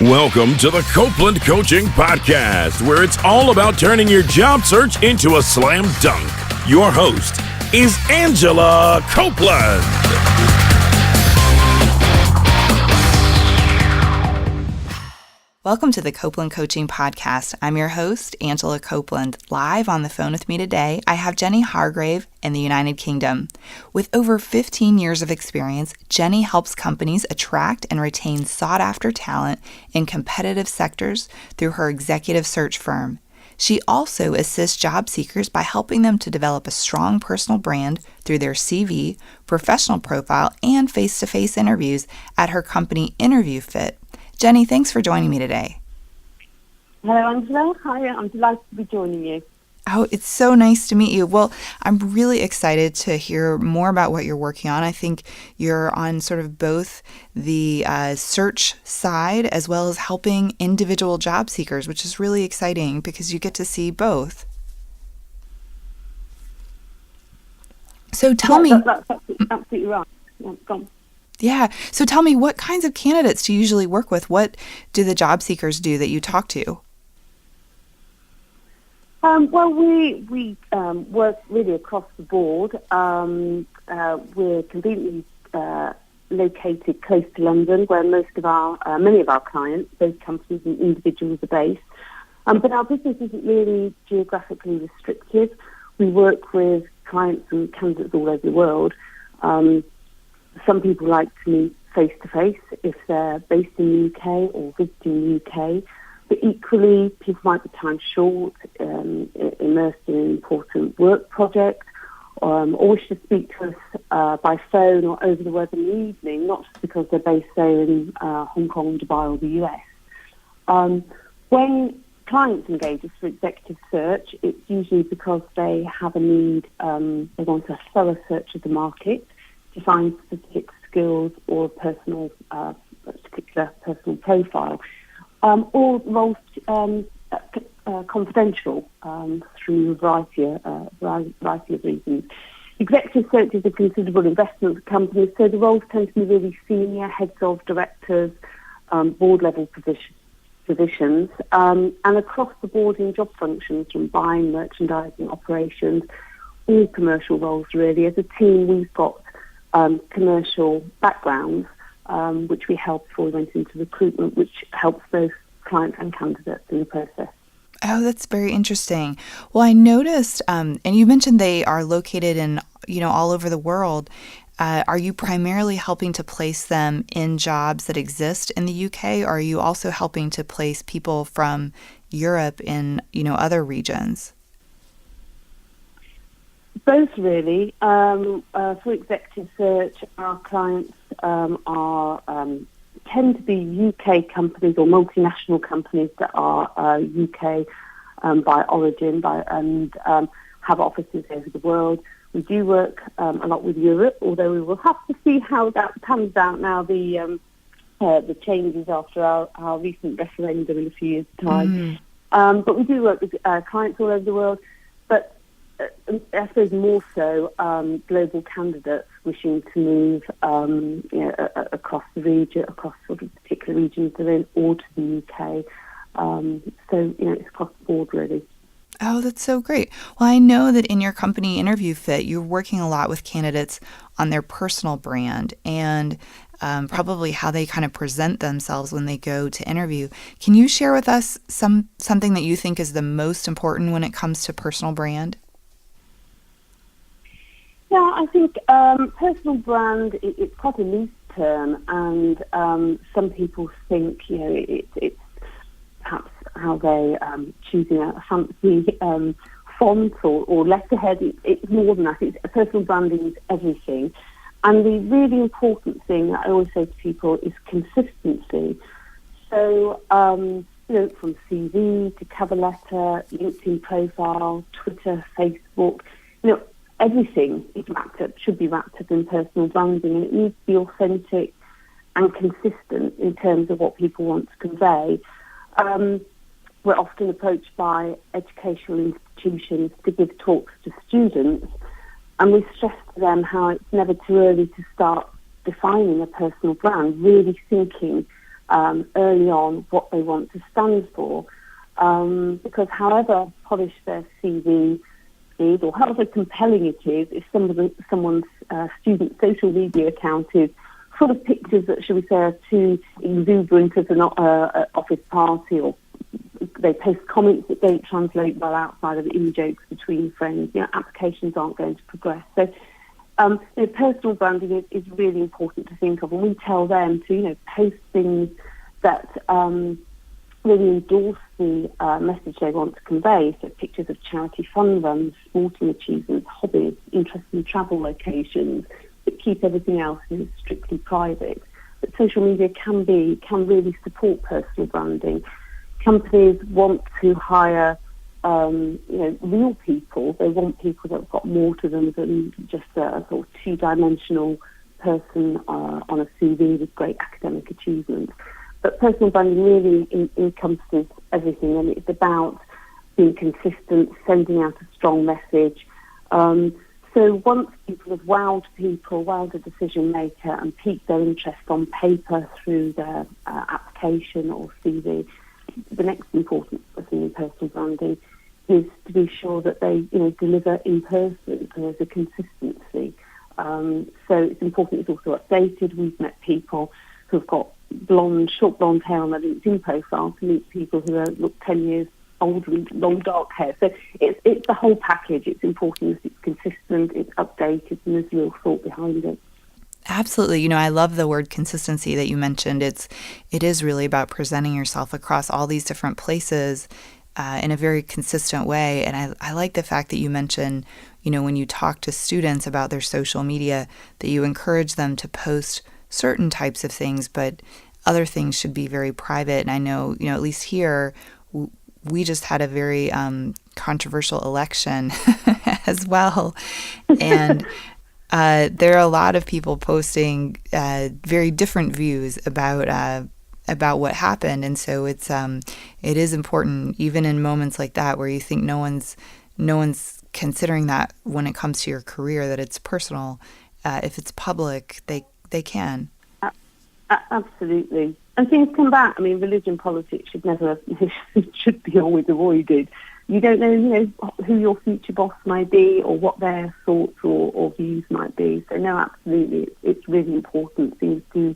Welcome to the Copeland Coaching Podcast, where it's all about turning your job search into a slam dunk. Your host is Angela Copeland. Welcome to the Copeland Coaching Podcast. I'm your host, Angela Copeland. Live on the phone with me today, I have Jenny Hargrave in the United Kingdom. With over 15 years of experience, Jenny helps companies attract and retain sought-after talent in competitive sectors through her executive search firm. She also assists job seekers by helping them to develop a strong personal brand through their CV, professional profile, and face-to-face interviews at her company InterviewFit. Jenny, thanks for joining me today. Hello, Angela. Hi, I'm delighted to be joining you. Oh, it's so nice to meet you. Well, I'm really excited to hear more about what you're working on. I think you're on sort of both the search side as well as helping individual job seekers, which is really exciting because you get to see both. So tell me... That's absolutely right. Yeah, go on. Yeah. So tell me, what kinds of candidates do you usually work with? What do the job seekers do that you talk to? Well, we work really across the board. We're conveniently located close to London, where many of our clients, both companies and individuals, are based. But our business isn't really geographically restricted. We work with clients and candidates all over the world. Some people like to meet face-to-face if they're based in the UK or visiting the UK. But equally, people might be time short, immersed in an important work project, or wish to speak to us by phone or over the web in the evening, not just because they're based, say, in Hong Kong, Dubai, or the US. When clients engage us for executive search, it's usually because they have a need, they want a thorough search of the market, to find specific skills or a particular personal profile, or roles confidential through a variety of reasons. Executive search is a considerable investment for companies, so the roles tend to be really senior, heads of, directors, board-level positions, and across the board in job functions from buying, merchandising, operations, all commercial roles really. As a team, we've got commercial backgrounds, which we helped before we went into recruitment, which helps both clients and candidates in the process. Oh, that's very interesting. Well, I noticed, and you mentioned they are located in, all over the world. Are you primarily helping to place them in jobs that exist in the UK, or are you also helping to place people from Europe in, other regions? Both, really. For executive search, our clients tend to be UK companies or multinational companies that are UK by origin and have offices over the world. We do work a lot with Europe, although we will have to see how that pans out now, the changes after our recent referendum in a few years' time. But we do work with clients all over the world. But I suppose more so global candidates wishing to move across the region, across sort of particular regions they're in, or to the UK. So it's across the board really. Oh, that's so great. Well, I know that in your company InterviewFit, you're working a lot with candidates on their personal brand and probably how they kind of present themselves when they go to interview. Can you share with us something that you think is the most important when it comes to personal brand? Yeah, I think personal brand, it's quite a loose term, and some people think, it's perhaps how they choosing a fancy font or letterhead. It's more than that. Personal branding is everything. And the really important thing that I always say to people is consistency. So, from CV to cover letter, LinkedIn profile, Twitter, Facebook, everything is should be wrapped up in personal branding, and it needs to be authentic and consistent in terms of what people want to convey. We're often approached by educational institutions to give talks to students, and we stress to them how it's never too early to start defining a personal brand, really thinking early on what they want to stand for. Because however polished their CV is, or however compelling it is, if someone's student social media account is full of pictures that, shall we say, are too exuberant as an office party, or they post comments that don't translate well outside of in-jokes between friends, applications aren't going to progress. So personal branding is really important to think of, and we tell them to post things that really endorse the message they want to convey. So pictures of charity fund runs, sporting achievements, hobbies, interest in travel locations, but keep everything else strictly private. But social media can really support personal branding. Companies want to hire real people. They want people that have got more to them than just a sort of two-dimensional person on a CV with great academic achievements. But personal branding really encompasses everything, and it's about being consistent, sending out a strong message. So once people have wowed a decision maker, and piqued their interest on paper through their application or CV, the next important thing in personal branding is to be sure that they deliver in person, and there's a consistency. So it's important it's also updated. We've met people who've got short blonde hair on their LinkedIn profile to meet people who look 10 years older and long dark hair. So it's the whole package. It's important that it's consistent, it's updated, and there's real thought behind it. Absolutely. I love the word consistency that you mentioned. It is really about presenting yourself across all these different places in a very consistent way. And I like the fact that you mentioned, when you talk to students about their social media, that you encourage them to post certain types of things, but other things should be very private. And I know, at least here, we just had a very controversial election as well. And there are a lot of people posting very different views about what happened. And so it is important, even in moments like that where you think no one's considering that when it comes to your career, that it's personal. If it's public, they can. Absolutely. And things come back. I mean, religion, politics should be always avoided. You don't know, who your future boss might be, or what their thoughts or views might be. So no, absolutely, it's really important. Things do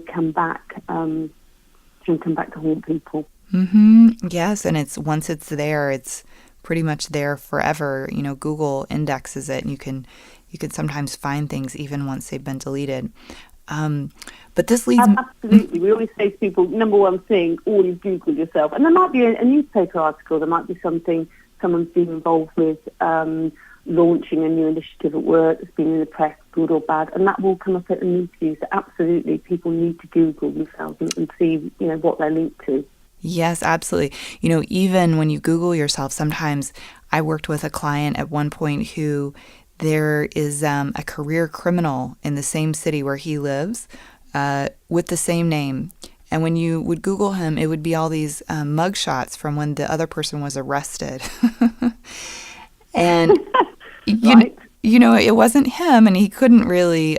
come back to haunt people. Mm-hmm. Yes, and once it's there, it's pretty much there forever. Google indexes it, and you can sometimes find things even once they've been deleted. But this leads... Absolutely. We always say to people, number one thing, always Google yourself. And there might be a newspaper article, there might be something someone's been involved with, launching a new initiative at work that's been in the press, good or bad, and that will come up at an interview. So absolutely, people need to Google themselves and see, what they're linked to. Yes, absolutely. Even when you Google yourself, sometimes I worked with a client at one point who... There is a career criminal in the same city where he lives with the same name. And when you would Google him, it would be all these mugshots from when the other person was arrested. And, right. It wasn't him, and he couldn't really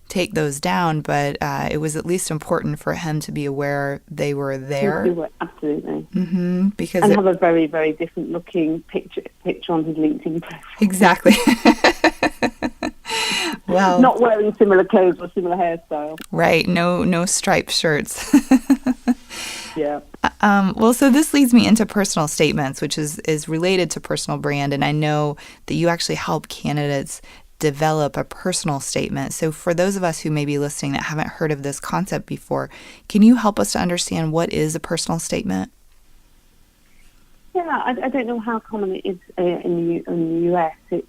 take those down, but it was at least important for him to be aware they were there. Absolutely. Mm-hmm, because have a very, very different looking picture on his LinkedIn profile. Exactly. Well, not wearing similar clothes or similar hairstyle. Right. No striped shirts. Yeah. Well, so this leads me into personal statements, which is related to personal brand. And I know that you actually help candidates develop a personal statement. So for those of us who may be listening that haven't heard of this concept before, can you help us to understand what is a personal statement? Yeah, I don't know how common it is in the US. It's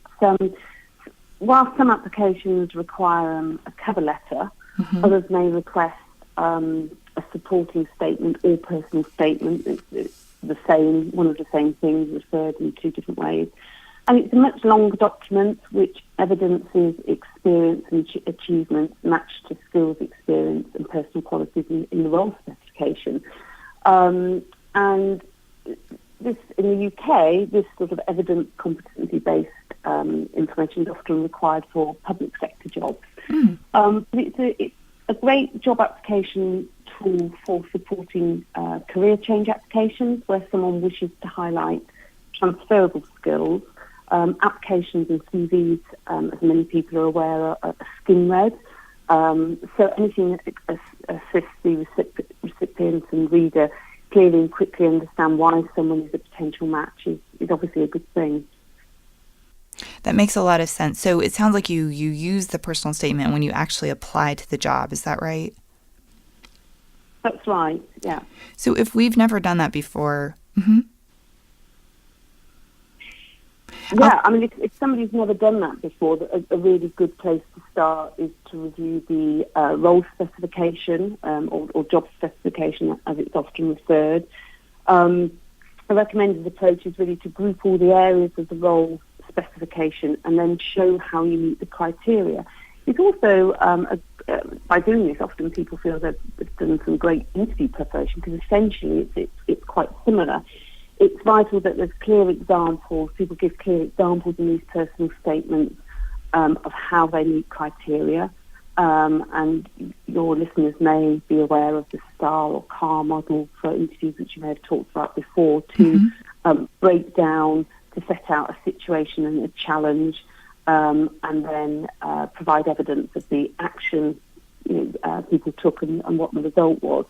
while some applications require a cover letter, mm-hmm. others may request a supporting statement or personal statement. It's the same, one of the same things referred in two different ways. And it's a much longer document which evidences experience and achievements matched to skills, experience and personal qualities in the role specification. And this, in the UK, this sort of evidence competency-based information is often required for public sector jobs. But it's a great job application tool for supporting career change applications, where someone wishes to highlight transferable skills. Applications and CVs, as many people are aware, are skin red. So anything that assists the recipient and reader clearly and quickly understand why someone is a potential match is obviously a good thing. That makes a lot of sense. So it sounds like you use the personal statement when you actually apply to the job. Is that right? That's right, yeah. So if we've never done that before... Yeah, I mean, if somebody's never done that before, a really good place to start is to review the role specification or job specification, as it's often referred. A recommended approach is really to group all the areas of the role specification and then show how you meet the criteria. It's also, by doing this, often people feel they've done some great interview preparation because essentially it's quite similar. It's vital that there's clear examples, people give clear examples in these personal statements of how they meet criteria. And your listeners may be aware of the STAR or CAR model for interviews, which you may have talked about before, to break down, to set out a situation and a challenge, and then provide evidence of the action people took and what the result was.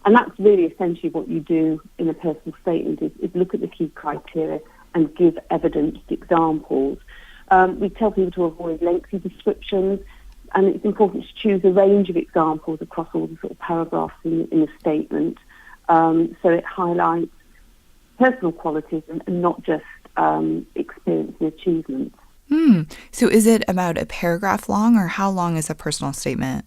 And that's really essentially what you do in a personal statement is look at the key criteria and give evidenced examples. We tell people to avoid lengthy descriptions, and it's important to choose a range of examples across all the sort of paragraphs in the statement, so it highlights personal qualities and not just experience and achievements. So is it about a paragraph long, or how long is a personal statement?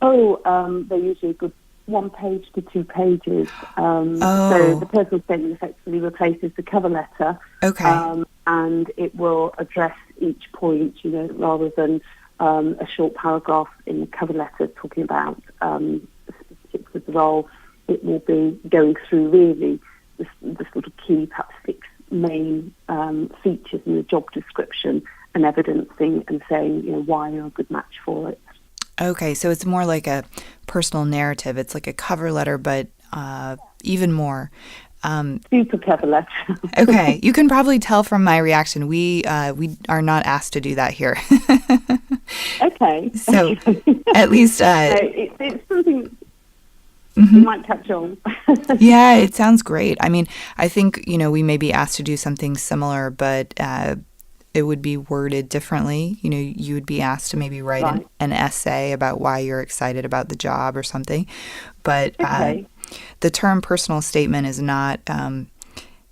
They're usually a good 1 page to 2 pages. So the personal statement effectively replaces the cover letter. Okay. And it will address each point, rather than a short paragraph in the cover letter talking about the specifics of the role. It will be going through really the sort of key, perhaps 6 main features in the job description and evidencing and saying, why you're a good match for it. Okay, so it's more like a personal narrative. It's like a cover letter, but even more. Super cover letter. Okay, you can probably tell from my reaction. We are not asked to do that here. Okay. So at least it's something you might catch on. Yeah, it sounds great. I mean, I think we may be asked to do something similar, but it would be worded differently. You would be asked to maybe write an essay about why you're excited about the job or something. But the term personal statement is not...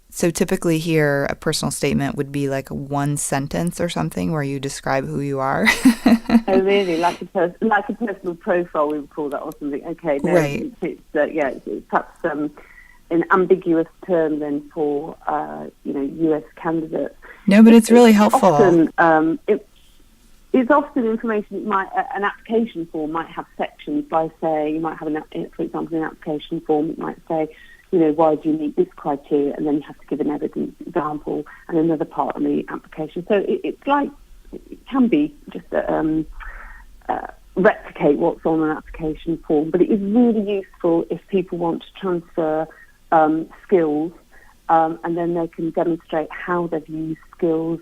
so typically here, a personal statement would be like 1 sentence or something where you describe who you are. Oh, really? Like a personal profile, we would call that, or something. Okay, no, right. It's perhaps an ambiguous term then for, US candidates. No, but it's really helpful. It's often information an application form might have sections by saying, you might have, for example, an application form, it might say, why do you meet this criteria? And then you have to give an evidence example and another part of the application. So it's like, it can be just replicate what's on an application form, but it is really useful if people want to transfer skills, and then they can demonstrate how they've used skills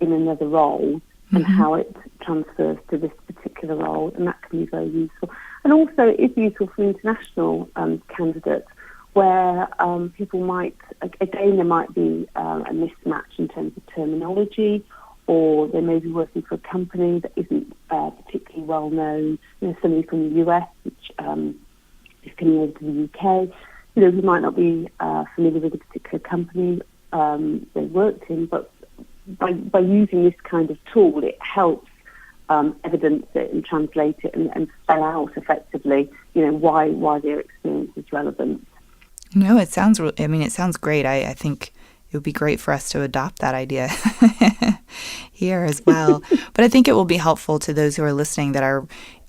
in another role and how it transfers to this particular role, and that can be very useful. And also it is useful for international candidates where people might, again, there might be a mismatch in terms of terminology, or they may be working for a company that isn't particularly well known, somebody from the US, which is coming over to the UK. Who might not be familiar with a particular company they worked in, but by using this kind of tool, it helps evidence it and translate it and spell out effectively, why their experience is relevant. No, it sounds great. I think it would be great for us to adopt that idea here as well. But I think it will be helpful to those who are listening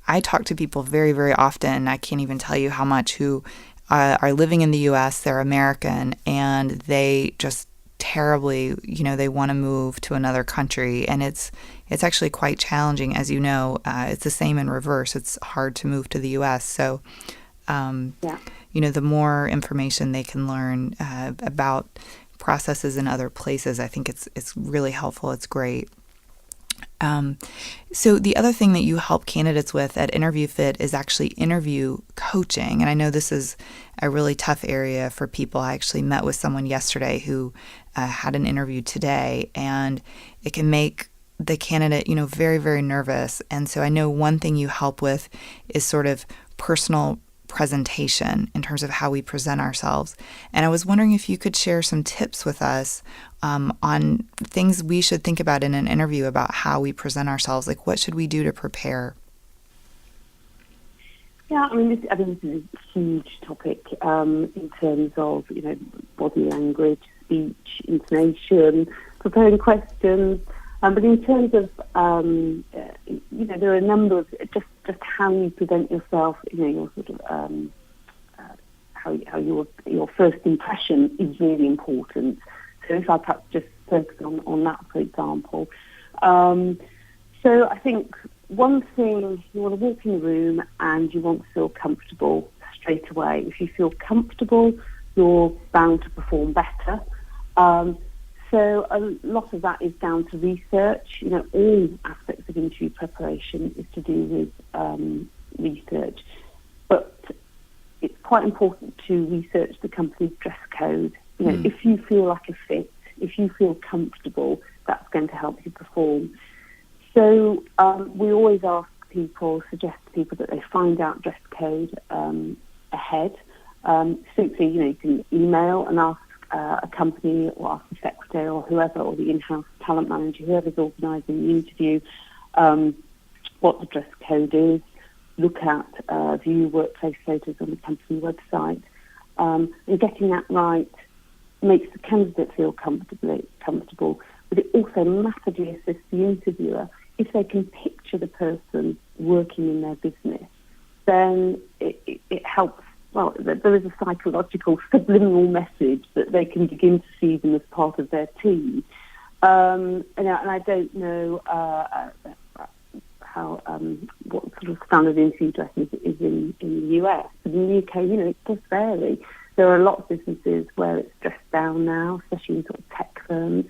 I talk to people very, very often. I can't even tell you how much, who are living in the U.S., they're American, and they just terribly, they want to move to another country. And it's actually quite challenging. As you know, it's the same in reverse. It's hard to move to the U.S. So The more information they can learn about processes in other places, I think it's really helpful. It's great. So the other thing that you help candidates with at InterviewFit is actually interview coaching. And I know this is a really tough area for people. I actually met with someone yesterday who had an interview today, and it can make the candidate, very, very nervous. And so I know one thing you help with is sort of personal presentation in terms of how we present ourselves. And I was wondering if you could share some tips with us on things we should think about in an interview about how we present ourselves. Like, what should we do to prepare? Yeah, I think this is a huge topic in terms of, body language, speech, intonation, preparing questions. But in terms of, there are a number of just how you present yourself. Your sort of how your first impression is really important. So if I perhaps just focus on that, for example. So I think one thing, you want to walk in the room and you want to feel comfortable straight away. If you feel comfortable, you're bound to perform better. So a lot of that is down to research. All aspects of interview preparation is to do with research. But it's quite important to research the company's dress code. If you feel like a fit, if you feel comfortable, that's going to help you perform. So we always suggest to people that they find out dress code ahead. Simply, you can email and ask a company or ask the secretary or whoever, or the in-house talent manager, whoever's organising the interview, what the dress code is. Look at view workplace photos on the company website. And getting that right makes the candidate feel comfortable, but it also massively assists the interviewer. If they can picture the person working in their business, then it helps. Well, there is a psychological subliminal message that they can begin to see them as part of their team. And I don't know what sort of standard interview dress is in the US. But in the UK, it does vary. There are a lot of businesses where it's dressed down now, especially in sort of tech firms.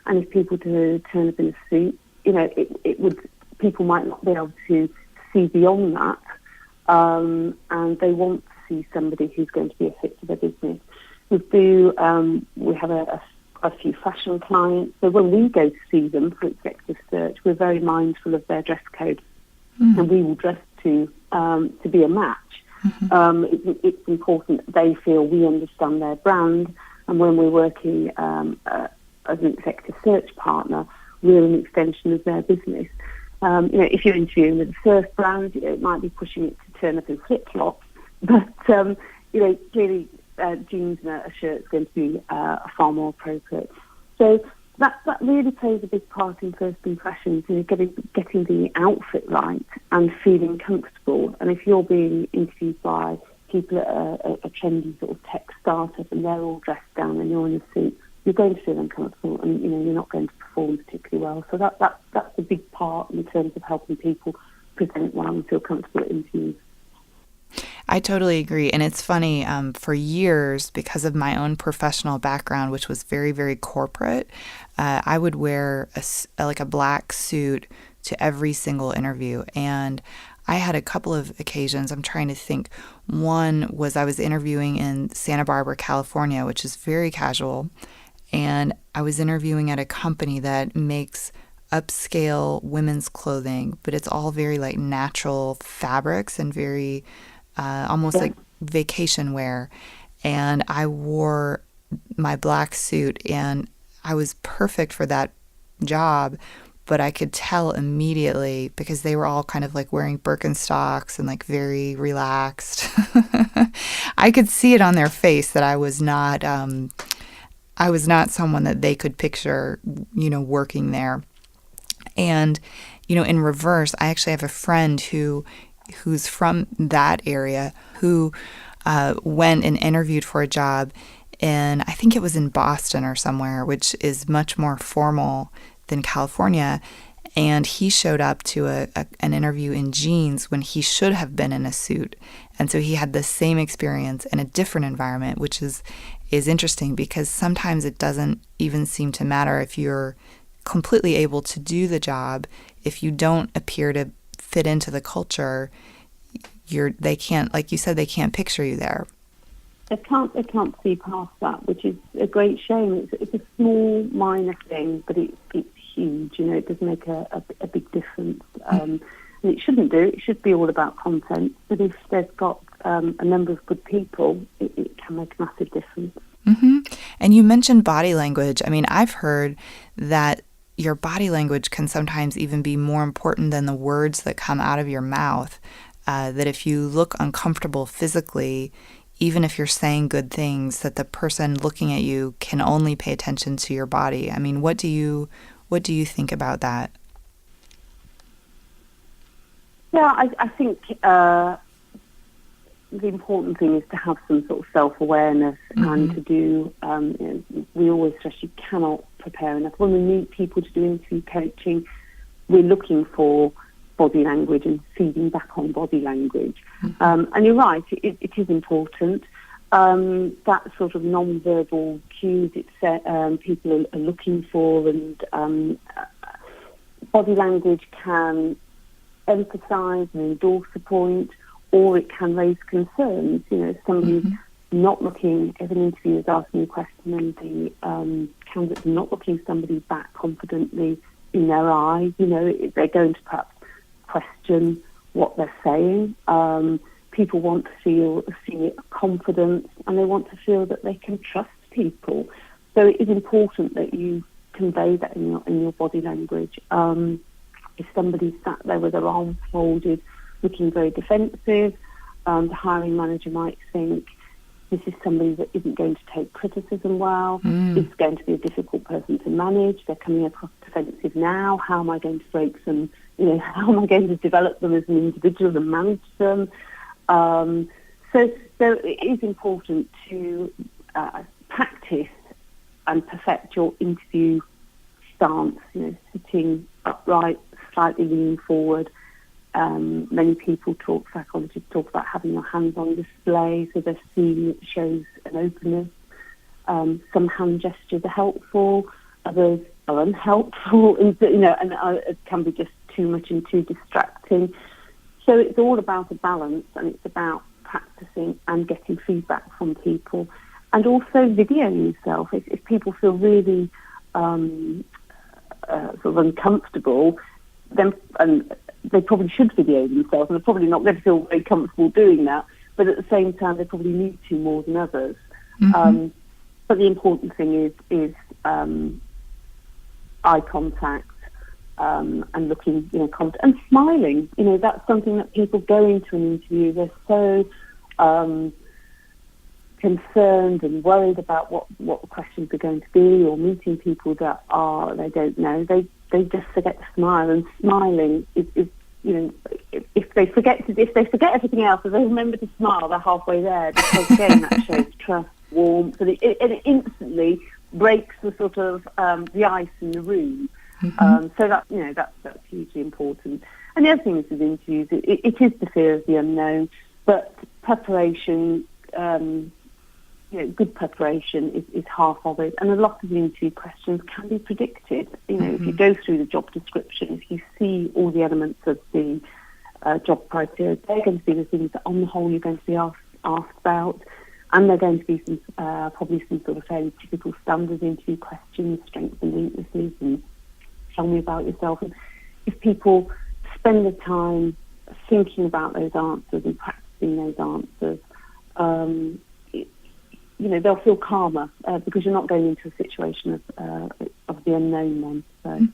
And if people do turn up in a suit, people might not be able to see beyond that, and they want to see somebody who's going to be a fit for their business. We have a few fashion clients, so when we go to see them for executive search, we're very mindful of their dress code, and we will dress to be a match. It's important that they feel we understand their brand, and when we're working as an executive search partner, we're an extension of their business. If you're interviewing with a surf brand, it might be pushing it to turn up in flip-flops, but clearly jeans and a shirt is going to be far more appropriate. So that really plays a big part in first impressions, getting the outfit right and feeling comfortable. And if you're being interviewed by people at a trendy sort of tech startup and they're all dressed down and you're in a suit, you're going to feel uncomfortable, and you're not going to perform particularly well. So that's a big part in terms of helping people present well and feel comfortable at interviews. I totally agree. And it's funny, for years, because of my own professional background, which was very, very corporate, I would wear a black suit to every single interview. And I had a couple of occasions. I'm trying to think. One was I was interviewing in Santa Barbara, California, which is very casual. And I was interviewing at a company that makes upscale women's clothing, but it's all very natural fabrics and very almost like vacation wear. And I wore my black suit and I was perfect for that job, but I could tell immediately because they were all kind of wearing Birkenstocks and very relaxed. I could see it on their face that I was not someone that they could picture, working there. And, in reverse, I actually have a friend who's from that area who went and interviewed for a job in, I think it was in Boston or somewhere, which is much more formal than California. And he showed up to an interview in jeans when he should have been in a suit. And so he had the same experience in a different environment, which is interesting because sometimes it doesn't even seem to matter if you're completely able to do the job. If you don't appear to fit into the culture, they can't, like you said, they can't picture you there. They can't see past that, which is a great shame. It's a small, minor thing, but it's huge. You know, it does make a big difference. And it shouldn't do. It should be all about content. But if they've got a number of good people, it can make a massive difference. Mm-hmm. And you mentioned body language. I mean, I've heard that your body language can sometimes even be more important than the words that come out of your mouth. That if you look uncomfortable physically, even if you're saying good things, that the person looking at you can only pay attention to your body. I mean, what do you think about that? Yeah, I think the important thing is to have some sort of self-awareness and to do, we always stress you cannot prepare enough. When we meet people to do interview coaching, we're looking for body language and feeding back on body language. And you're right, it is important. That sort of non-verbal cues people are looking for, and body language can emphasise and endorse a point, or it can raise concerns. You know, if somebody's not looking, if an interviewer is asking a question and the candidate's not looking somebody back confidently in their eyes, you know, they're going to perhaps question what they're saying. People want to see confidence, and they want to feel that they can trust people. So it is important that you convey that in your body language. If somebody sat there with their arms folded, looking very defensive, the hiring manager might think, this is somebody that isn't going to take criticism well. It's going to be a difficult person to manage. They're coming across defensive now. How am I going to break them? You know, how am I going to develop them as an individual and manage them? So it is important to practice and perfect your interview stance. You know, sitting upright, slightly leaning forward. Many people psychologists talk about having your hands on display so they're seen, it shows an openness. Some hand gestures are helpful, others are unhelpful, and it can be just too much and too distracting. So it's all about a balance, and it's about practicing and getting feedback from people, and also videoing yourself. If people feel really sort of uncomfortable, then they probably should video themselves, and they're probably not going to feel very comfortable doing that, but at the same time they probably need to more than others. But the important thing is eye contact, and looking, confident and smiling. That's something that people go into an interview, they're so concerned and worried about what the questions are going to be, or meeting people that they don't know. They just forget to smile, and smiling is if they forget everything else, if they remember to smile, they're halfway there, because again that shows trust, warmth, and it instantly breaks the sort of the ice in the room. So that's hugely important. And the other thing is with interviews, it is the fear of the unknown, but preparation, good preparation is half of it. And a lot of the interview questions can be predicted. If you go through the job description, if you see all the elements of the job criteria, they're going to be the things that on the whole you're going to be asked about. And they're going to be probably some sort of fairly typical standard interview questions, strengths and weaknesses, and tell me about yourself. And if people spend the time thinking about those answers and practicing those answers, they'll feel calmer because you're not going into a situation of the unknown one. So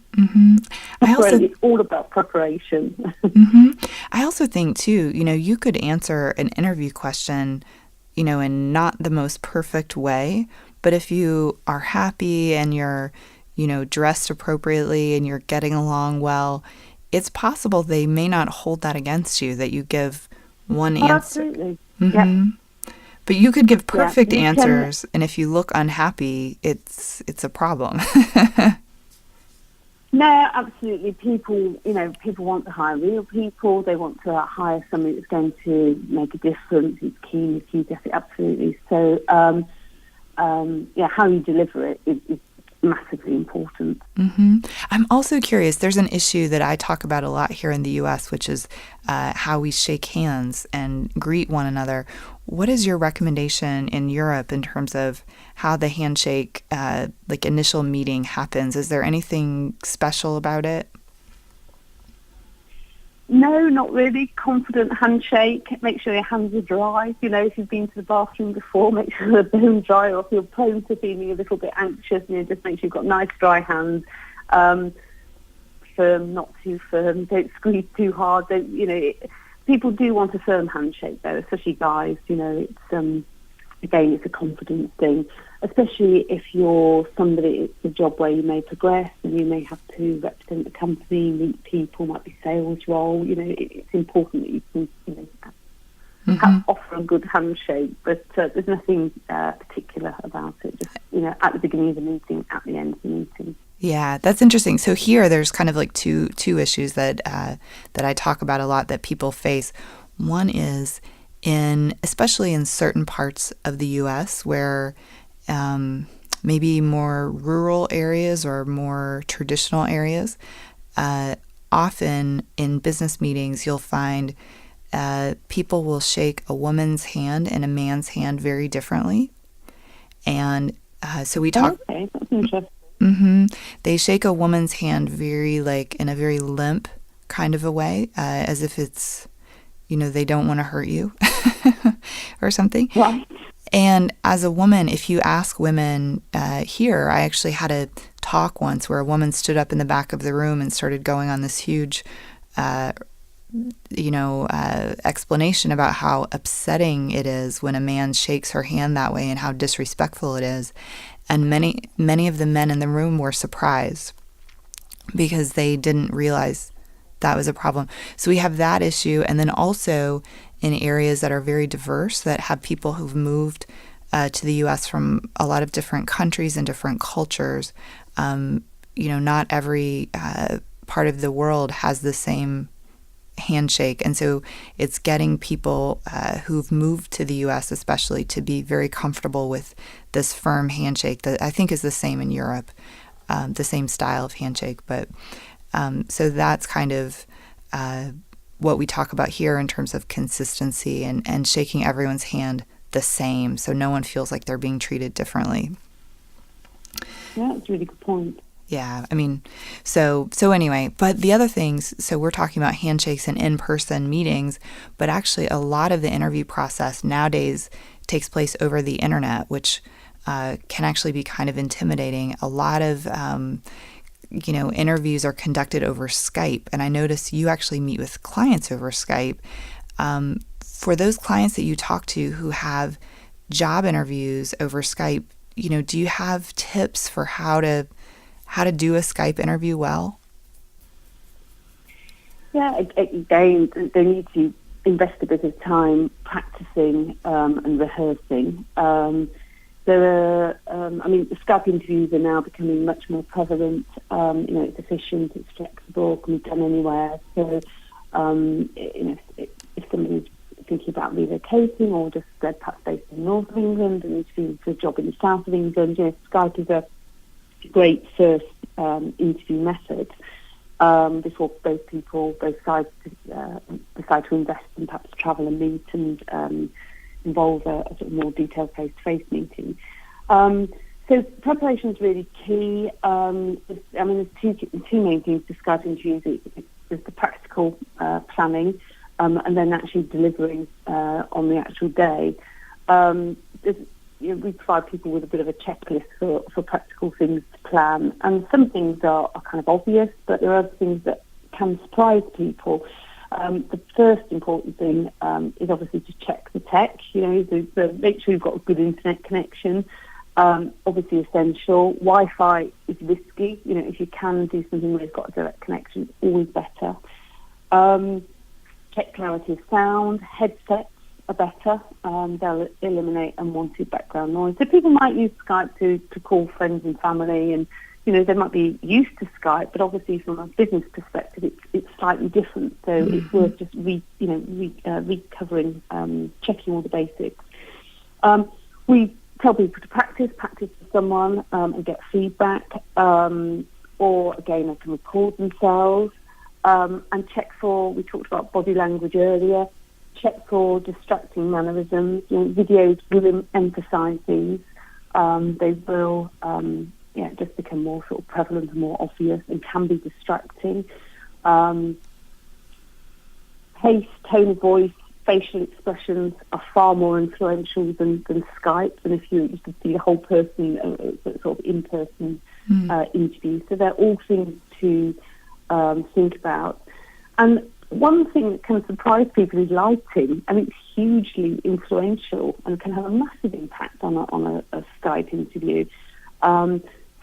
it's all about preparation. I also think too, you could answer an interview question, in not the most perfect way, but if you are happy and you're, dressed appropriately and you're getting along well, it's possible they may not hold that against you, that you give one answer. Absolutely. Yep. But you could give perfect answers, and if you look unhappy, it's a problem. No, absolutely. People want to hire real people. They want to hire somebody that's going to make a difference. It's key, absolutely. So, how you deliver it is massively important. Mm-hmm. I'm also curious, there's an issue that I talk about a lot here in the U.S., which is how we shake hands and greet one another. What is your recommendation in Europe in terms of how the handshake, initial meeting happens? Is there anything special about it? No, not really. Confident handshake. Make sure your hands are dry. If you've been to the bathroom before, make sure they're bone dry, or if you're prone to feeling a little bit anxious, just make sure you've got nice dry hands. Firm, not too firm. Don't squeeze too hard. People do want a firm handshake, though, especially guys. It's a confidence thing, especially if you're somebody, it's a job where you may progress and you may have to represent the company, meet people, might be sales role. It's important that you can, offer a good handshake, but there's nothing particular about it. Just, at the beginning of the meeting, at the end of the meeting. Yeah, that's interesting. So here, there's kind of like two issues that I talk about a lot that people face. One is especially in certain parts of the U.S. where maybe more rural areas or more traditional areas, often in business meetings, you'll find people will shake a woman's hand and a man's hand very differently. And so we talk... Okay, that's interesting. Mm-hmm. They shake a woman's hand very in a very limp kind of a way, as if it's, they don't want to hurt you or something. Right. And as a woman, if you ask women here, I actually had a talk once where a woman stood up in the back of the room and started going on this huge, explanation about how upsetting it is when a man shakes her hand that way and how disrespectful it is. And many of the men in the room were surprised because they didn't realize that was a problem. So we have that issue. And then also in areas that are very diverse, that have people who've moved to the U.S. from a lot of different countries and different cultures, not every part of the world has the same handshake. And so it's getting people who've moved to the U.S. especially to be very comfortable with this firm handshake that I think is the same in Europe, the same style of handshake. But so that's kind of what we talk about here in terms of consistency and shaking everyone's hand the same so no one feels like they're being treated differently. Yeah, that's a really good point. Yeah, I mean, so anyway, but the other things, so we're talking about handshakes and in-person meetings, but actually a lot of the interview process nowadays takes place over the internet, which can actually be kind of intimidating. A lot of, interviews are conducted over Skype, and I notice you actually meet with clients over Skype. For those clients that you talk to who have job interviews over Skype, do you have tips for how to do a Skype interview well? Yeah, again, they need to invest a bit of time practicing and rehearsing. The Skype interviews are now becoming much more prevalent. It's efficient, it's flexible, can be done anywhere. So, if somebody's thinking about relocating or just perhaps based in the north of England and interviewing for a job in the south of England, Skype is a great first interview method before both sides decide to invest and perhaps travel and meet and involve a sort of more detailed face-to-face meeting. So preparation is really key. There's two main things to Skype interviews. There's the practical planning and then actually delivering on the actual day. We provide people with a bit of a checklist for practical things to plan. And some things are kind of obvious, but there are other things that can surprise people. The first important thing is obviously to check the tech. Make sure you've got a good internet connection. Obviously essential. Wi-Fi is risky. If you can do something where you've got a direct connection, it's always better. Check clarity of sound. Headsets are better. They'll eliminate unwanted background noise. So people might use Skype to call friends and family and they might be used to Skype, but obviously from a business perspective, it's slightly different. So it's worth just recovering, checking all the basics. We tell people to practice with someone and get feedback, or again, they can record themselves and check for. We talked about body language earlier. Check for distracting mannerisms. Videos will emphasise these. They will, just become more sort of prevalent and more obvious, and can be distracting. Pace, tone of voice, facial expressions are far more influential than Skype, and if you can see the whole person, sort of in-person interview. So they're all things to think about. And one thing that can surprise people is lighting, and it's hugely influential and can have a massive impact on a Skype interview.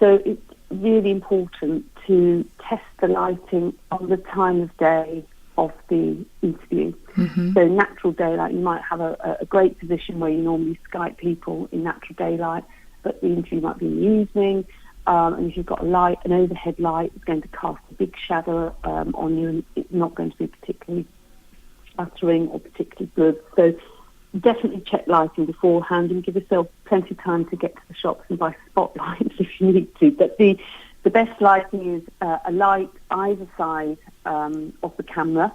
So it's really important to test the lighting on the time of day of the interview. So natural daylight, you might have a great position where you normally Skype people in natural daylight, but the interview might be in the evening, and if you've got an overhead light, it's going to cast a big shadow on you, and it's not going to be particularly flattering or particularly good. So definitely check lighting beforehand and give yourself plenty of time to get to the shops and buy spotlights if you need to. But the best lighting is a light either side of the camera,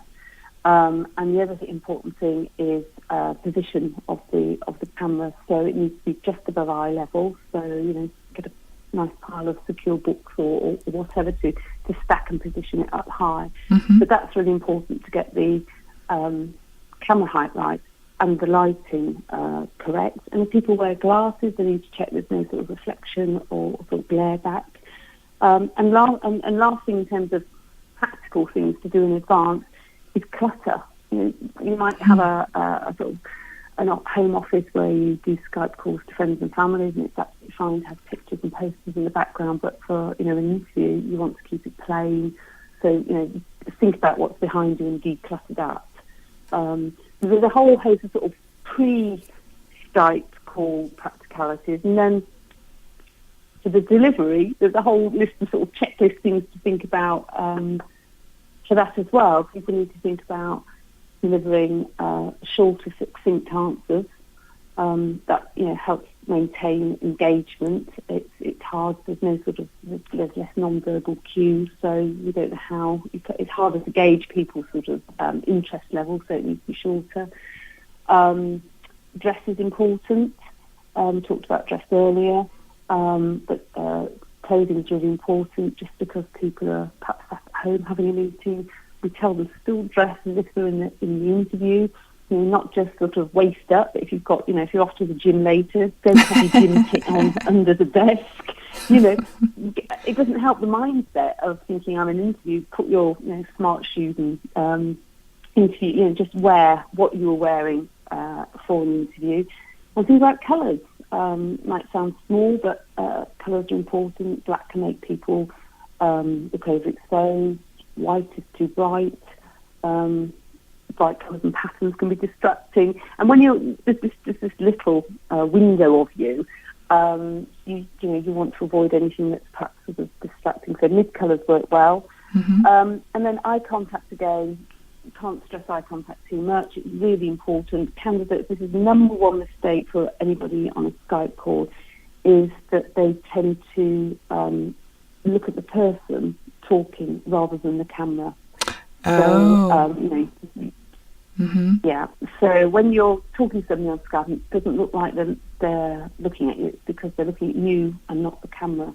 and the other important thing is position of the camera. So it needs to be just above eye level. So get a nice pile of secure books or whatever to stack and position it up high. But that's really important to get the camera height right and the lighting correct. And if people wear glasses, they need to check there's no sort of reflection or sort of glare back. And last thing in terms of practical things to do in advance is clutter. You might have a sort of an home office where you do Skype calls to friends and families, and it's absolutely fine to have pictures and posters in the background, but for an interview you want to keep it plain. So think about what's behind you and declutter that. There's a whole host of sort of pre-Skype call practicalities, and then for the delivery, there's a whole list of sort of checklist things to think about for that as well. People need to think about delivering shorter, succinct answers. That helps maintain engagement. It's hard. There's less non-verbal cues, so you don't know how. It's harder to gauge people's sort of interest level, so it needs to be shorter. Dress is important. We talked about dress earlier. But clothing is really important. Just because people are perhaps at home having a meeting, we tell them still dress as if they're in the interview. Not just sort of waist up. But if you've got, if you're off to the gym later, don't have your gym kit on under the desk. It doesn't help the mindset of thinking I'm an interview. Put your smart shoes and interview. Just wear what you were wearing for an interview. And things like colours. Might sound small, but colours are important. Black can make people look overexposed. White is too bright. Bright colours and patterns can be distracting. And when there's this little window of you, you want to avoid anything that's perhaps sort of distracting. So mid colours work well. And then eye contact again. You can't stress eye contact too much. It's really important. Candidates, this is the number one mistake for anybody on a Skype call, is that they tend to look at the person talking rather than the camera. So, yeah. So when you're talking to somebody on Skype, it doesn't look like they're looking at you. It's because they're looking at you and not the camera.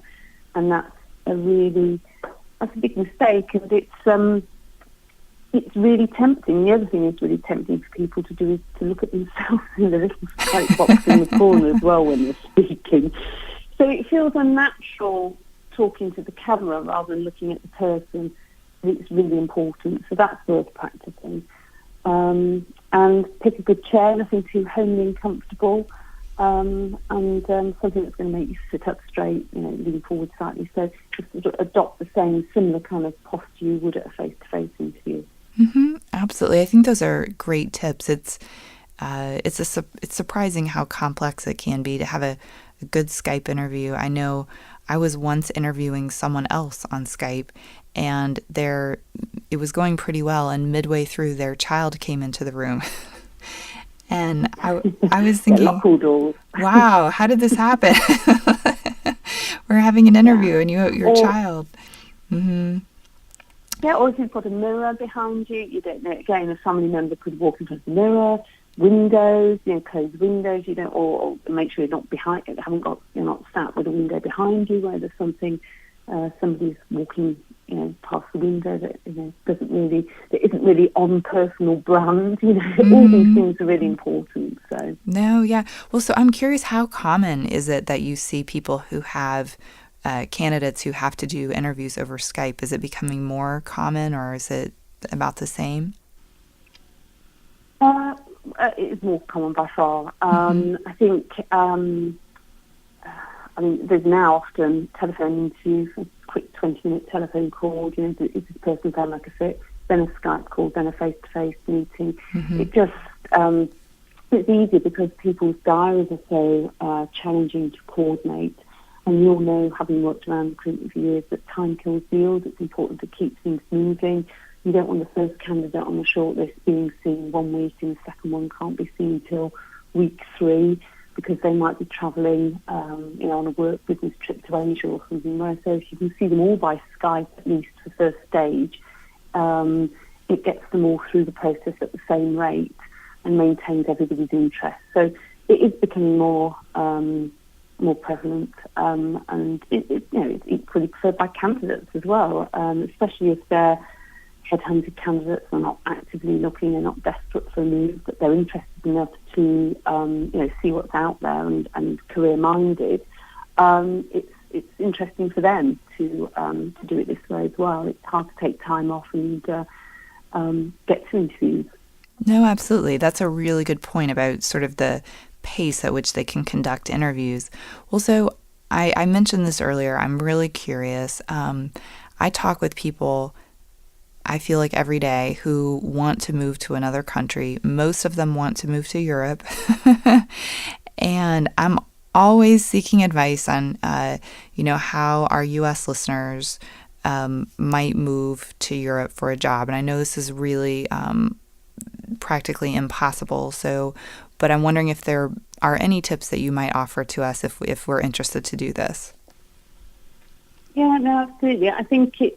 And that's a big mistake, and it's really tempting. The other thing is really tempting for people to do is to look at themselves in the little Skype box in the corner as well when they're speaking. So it feels unnatural talking to the camera rather than looking at the person. It's really important. So that's worth practicing. And pick a good chair, nothing too homely and comfortable, and something that's going to make you sit up straight, lean forward slightly. So just sort of adopt the similar kind of posture you would at a face-to-face interview. Absolutely. I think those are great tips. It's surprising how complex it can be to have a good Skype interview. I know I was once interviewing someone else on Skype, and it was going pretty well, and midway through, their child came into the room. And I was thinking, wow, how did this happen? We're having an interview, and you have your child. Mm-hmm. Yeah, or if you've got a mirror behind you, you don't know. Again, a family member could walk in front of the mirror. Windows, close windows. You don't, or make sure you're not behind. You're not sat with a window behind you where there's something. Somebody's walking, past the window that isn't really on personal brand. All these things are really important. So no, yeah. Well, so I'm curious, how common is it that you see people who have candidates who have to do interviews over Skype? Is it becoming more common, or is it about the same? It's more common by far. I think, there's now often telephone interviews, a quick 20-minute telephone call. Is this person going like a fit? Then a Skype call, then a face-to-face meeting. It just, it's easy because people's diaries are so challenging to coordinate. And you all know, having worked around recruitment for years, that time kills deals. It's important to keep things moving. You don't want the first candidate on the shortlist being seen 1 week and the second one can't be seen till week 3 because they might be travelling, on a work business trip to Asia or something. Where so if you can see them all by Skype, at least for the first stage, it gets them all through the process at the same rate and maintains everybody's interest. So it is becoming more prevalent, and it's equally preferred by candidates as well, especially if they're headhunted candidates are not actively looking, they're not desperate for a move, but they're interested enough to see what's out there and career-minded. It's interesting for them to do it this way as well. It's hard to take time off and get to interviews. No, absolutely. That's a really good point about sort of the pace at which they can conduct interviews. Well, so I mentioned this earlier. I'm really curious. I talk with people, I feel like every day, who want to move to another country. Most of them want to move to Europe. And I'm always seeking advice on, how our U.S. listeners might move to Europe for a job. And I know this is really practically impossible. But I'm wondering if there are any tips that you might offer to us if we're interested to do this. Yeah, no, absolutely. I think it's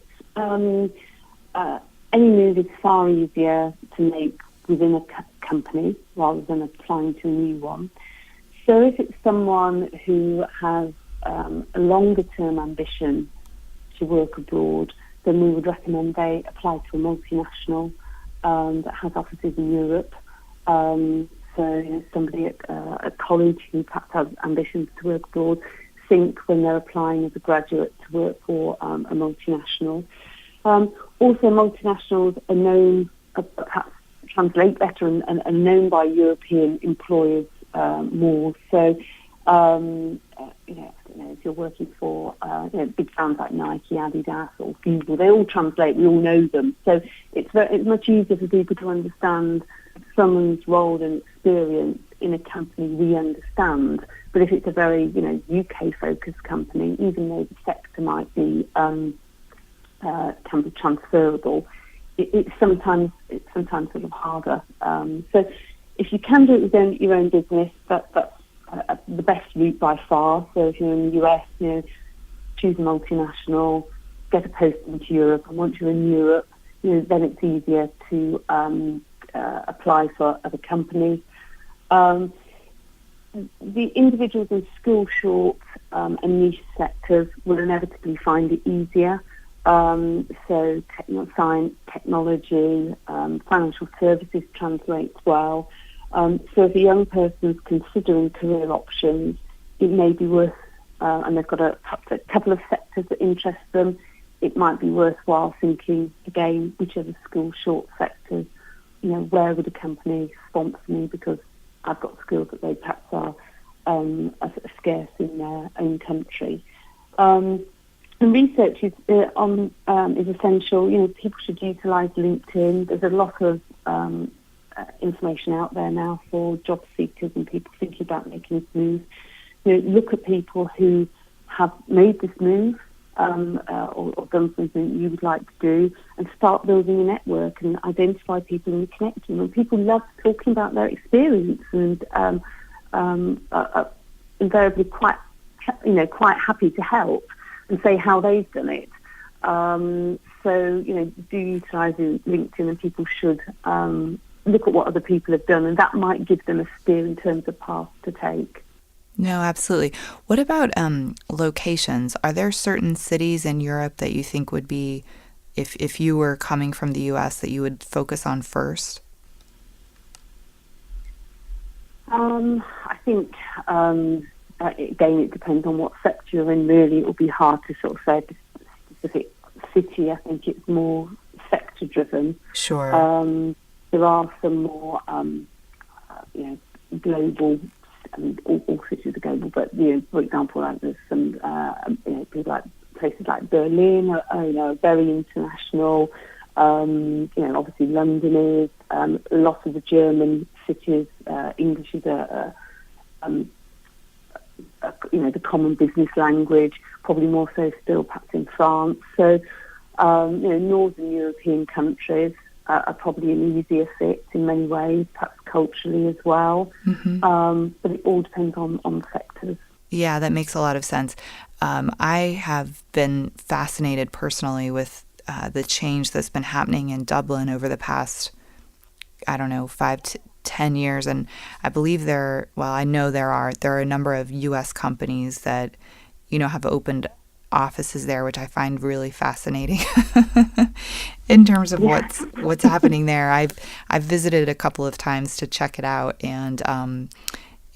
any move is far easier to make within a company rather than applying to a new one. So if it's someone who has a longer-term ambition to work abroad, then we would recommend they apply to a multinational that has offices in Europe. So somebody at college who perhaps has ambitions to work abroad, think when they're applying as a graduate to work for a multinational. Also, multinationals are known, perhaps translate better and known by European employers more. So, I don't know, if you're working for big firms like Nike, Adidas, or Google, they all translate. We all know them. So it's much easier for people to understand someone's role and experience in a company we understand. But if it's a very UK-focused company, even though the sector might be can be transferable, it's sometimes sort of harder. So if you can do it with your own business, that's the best route by far. So if you're in the US, choose a multinational, get a post into Europe, and once you're in Europe, then it's easier to apply for other companies. The individuals in skill short and niche sectors will inevitably find it easier. So science, technology, financial services translates well. So if a young person's considering career options, it may be worth, and they've got a couple of sectors that interest them, it might be worthwhile thinking, again, which are the skill short sectors, where would a company sponsor me because I've got skills that they perhaps are scarce in their own country. And research is essential. People should utilise LinkedIn. There's a lot of information out there now for job seekers and people thinking about making a move. Look at people who have made this move or done something you would like to do, and start building a network and identify people and connect them. And people love talking about their experience and are invariably quite happy to help and say how they've done it. So, do utilise LinkedIn, and people should look at what other people have done, and that might give them a steer in terms of paths to take. No, absolutely. What about locations? Are there certain cities in Europe that you think would be, if you were coming from the U.S., that you would focus on first? I think, again, it depends on what sector you're in, really. It will be hard to sort of say a specific city. I think it's more sector-driven. Sure. There are some more, global. I mean, all cities are global, but for example, like there's some people like places like Berlin are very international. Obviously London is. A lot of the German cities, English is the common business language. Probably more so still perhaps in France. So Northern European countries are probably an easier fit in many ways, perhaps culturally as well. Mm-hmm. But it all depends on sectors. Yeah, that makes a lot of sense. I have been fascinated personally with the change that's been happening in Dublin over the past, 5 to 10 years. And I believe I know there are a number of U.S. companies that, have opened offices there, which I find really fascinating in terms of what's happening there. I've visited a couple of times to check it out, and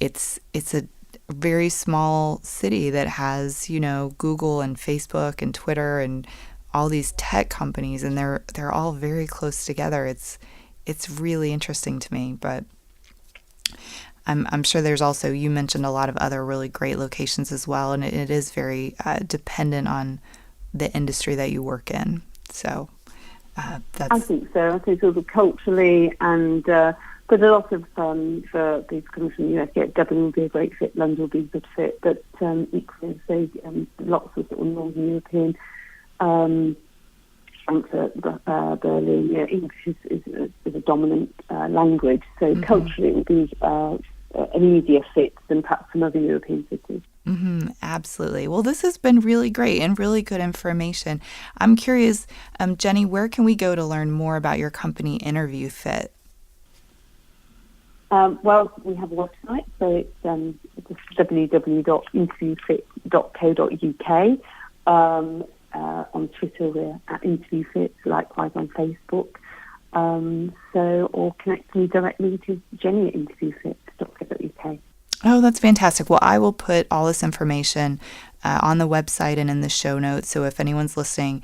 it's a very small city that has Google and Facebook and Twitter and all these tech companies, and they're all very close together. It's really interesting to me, but I'm sure there's also, you mentioned a lot of other really great locations as well, and it is very dependent on the industry that you work in. So that's... I think so. I think sort of culturally, and but a lot of for these coming from the US, Dublin will be a great fit, London will be a good fit, but equally, say lots of sort of Northern European, Frankfurt, Berlin, English is a dominant language, so mm-hmm. culturally it will be an easier fit than perhaps some other European cities. Mm-hmm, absolutely. Well, this has been really great and really good information. I'm curious, Jenny, where can we go to learn more about your company, InterviewFit? Well, we have a website, so it's www.interviewfit.co.uk. On Twitter, we're at InterviewFit, likewise on Facebook. Or connect me directly to Jenny at interviewfit.co.uk. Oh, that's fantastic. Well, I will put all this information on the website and in the show notes. So if anyone's listening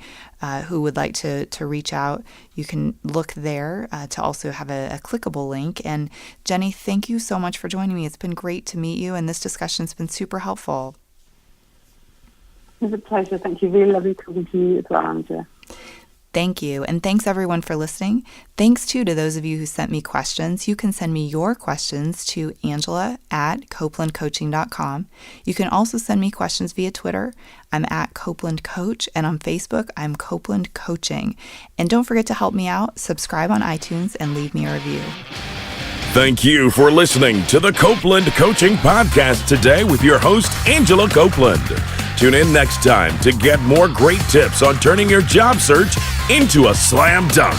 who would like to reach out, you can look there to also have a clickable link. And Jenny, thank you so much for joining me. It's been great to meet you, and this discussion's been super helpful. It was a pleasure. Thank you. Really lovely talking to you as well, Angela. Thank you. And thanks everyone for listening. Thanks too to those of you who sent me questions. You can send me your questions to angela@copelandcoaching.com. You can also send me questions via Twitter. I'm at Copeland Coach, and on Facebook, I'm Copeland Coaching. And don't forget to help me out, subscribe on iTunes, and leave me a review. Thank you for listening to the Copeland Coaching Podcast today with your host, Angela Copeland. Tune in next time to get more great tips on turning your job search into a slam dunk.